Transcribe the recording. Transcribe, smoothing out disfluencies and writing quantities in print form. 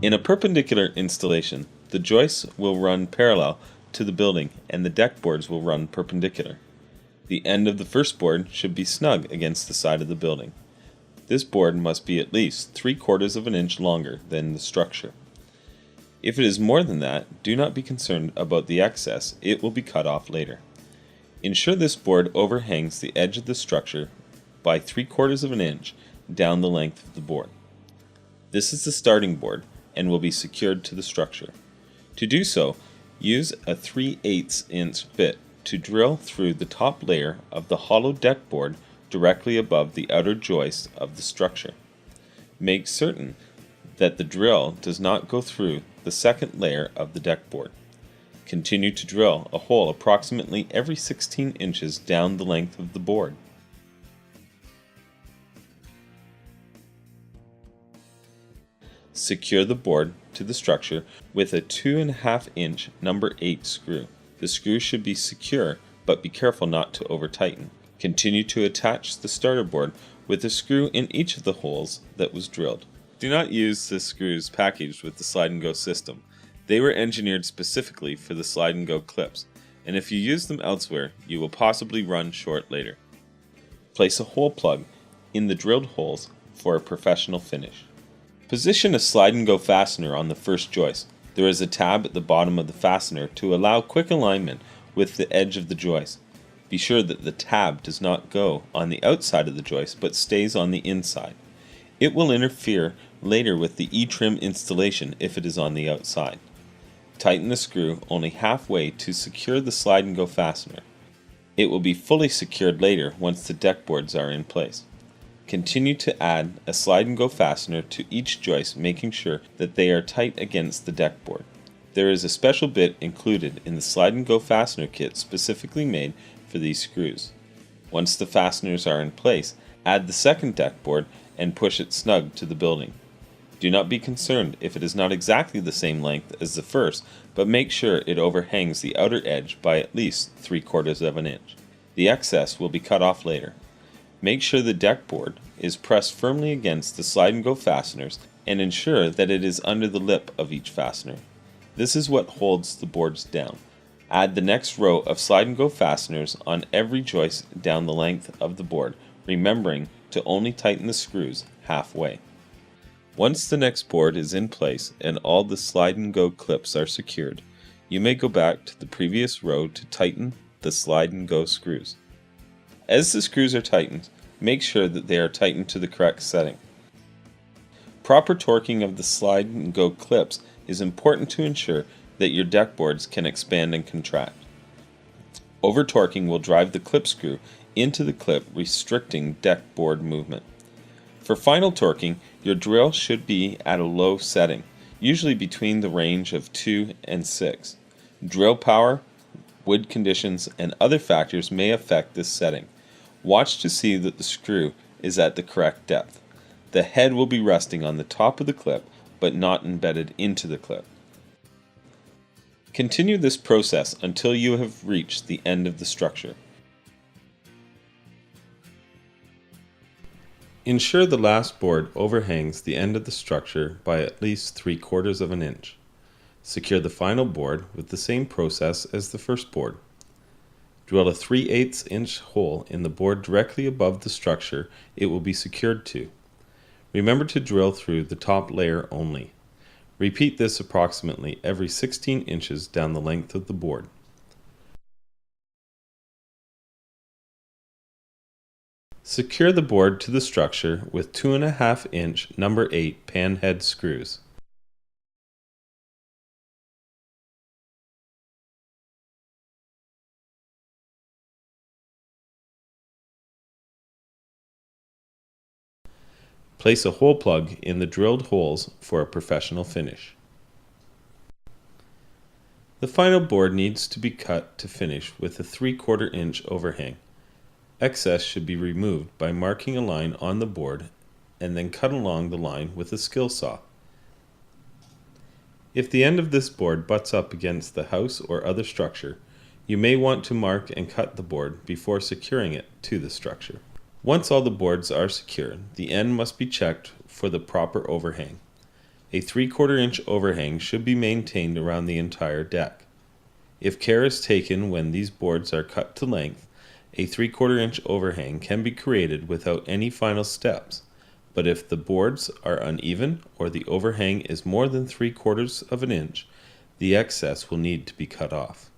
In a perpendicular installation, the joists will run parallel to the building and the deck boards will run perpendicular. The end of the first board should be snug against the side of the building. This board must be at least 3/4 of an inch longer than the structure. If it is more than that, do not be concerned about the excess, it will be cut off later. Ensure this board overhangs the edge of the structure by 3/4 of an inch down the length of the board. This is the starting board and will be secured to the structure. To do so, use a 3/8 inch bit to drill through the top layer of the hollow deck board directly above the outer joist of the structure. Make certain that the drill does not go through the second layer of the deck board. Continue to drill a hole approximately every 16 inches down the length of the board. Secure the board to the structure with a 2.5 inch number 8 screw. The screw should be secure, but be careful not to over tighten. Continue to attach the starter board with a screw in each of the holes that was drilled. Do not use the screws packaged with the slide and go system. They were engineered specifically for the slide and go clips, and if you use them elsewhere, you will possibly run short later. Place a hole plug in the drilled holes for a professional finish. Position a slide and go fastener on the first joist. There is a tab at the bottom of the fastener to allow quick alignment with the edge of the joist. Be sure that the tab does not go on the outside of the joist but stays on the inside. It will interfere later with the E-trim installation if it is on the outside. Tighten the screw only halfway to secure the slide and go fastener. It will be fully secured later once the deck boards are in place. Continue to add a slide and go fastener to each joist, making sure that they are tight against the deck board. There is a special bit included in the slide and go fastener kit specifically made for these screws. Once the fasteners are in place, add the second deck board and push it snug to the building. Do not be concerned if it is not exactly the same length as the first, but make sure it overhangs the outer edge by at least 3/4 of an inch. The excess will be cut off later. Make sure the deck board is pressed firmly against the slide and go fasteners and ensure that it is under the lip of each fastener. This is what holds the boards down. Add the next row of slide and go fasteners on every joist down the length of the board, remembering to only tighten the screws halfway. Once the next board is in place and all the slide and go clips are secured, you may go back to the previous row to tighten the slide and go screws. As the screws are tightened, make sure that they are tightened to the correct setting. Proper torquing of the slide and go clips is important to ensure that your deck boards can expand and contract. Over torquing will drive the clip screw into the clip, restricting deck board movement. For final torquing, your drill should be at a low setting, usually between the range of 2 and 6. Drill power, wood conditions, and other factors may affect this setting. Watch to see that the screw is at the correct depth. The head will be resting on the top of the clip, but not embedded into the clip. Continue this process until you have reached the end of the structure. Ensure the last board overhangs the end of the structure by at least 3/4 of an inch. Secure the final board with the same process as the first board. Drill a 3/8 inch hole in the board directly above the structure it will be secured to. Remember to drill through the top layer only. Repeat this approximately every 16 inches down the length of the board. Secure the board to the structure with 2.5 inch number 8 pan head screws. Place a hole plug in the drilled holes for a professional finish. The final board needs to be cut to finish with a 3/4 inch overhang. Excess should be removed by marking a line on the board and then cut along the line with a skill saw. If the end of this board butts up against the house or other structure, you may want to mark and cut the board before securing it to the structure. Once all the boards are secured, the end must be checked for the proper overhang. A 3/4 inch overhang should be maintained around the entire deck. If care is taken when these boards are cut to length, a 3/4 inch overhang can be created without any final steps, but if the boards are uneven or the overhang is more than 3/4 of an inch, the excess will need to be cut off.